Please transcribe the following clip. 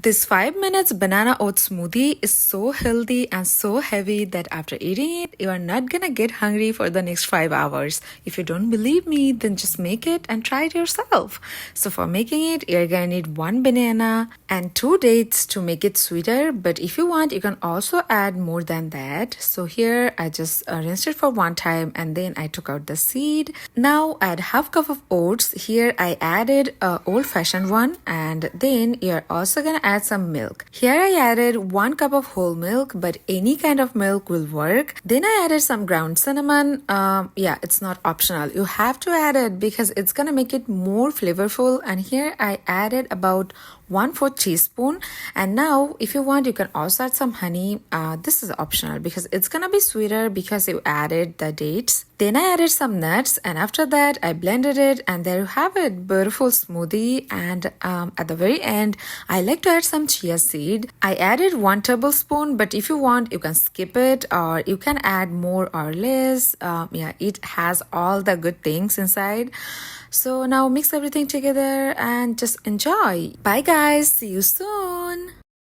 This 5 minutes banana oat smoothie is so healthy and so heavy that after eating it, you are not gonna get hungry for the next 5 hours. If you don't believe me, then just make it and try it yourself. So for making it, you're gonna need 1 banana and 2 dates to make it sweeter. But if you want, you can also add more than that. So here I just rinsed it for one time and then I took out the seed. Now add half cup of oats. Here I added a old-fashioned one, and then you're also gonna add some milk. Here I added 1 cup of whole milk, but any kind of milk will work. Then I added some ground cinnamon. Yeah, it's not optional. You have to add it because it's gonna make it more flavorful. And here I added about 1/4 teaspoon. And now if you want, you can also add some honey. This is optional because it's gonna be sweeter because you added the dates. Then I added some nuts, and after that I blended it, and there you have it, beautiful smoothie. And at the very end I like to add some chia seed. I added 1 tablespoon, but if you want, you can skip it or you can add more or less. Yeah, it has all the good things inside. So now mix everything together and just enjoy. Bye guys, see you soon.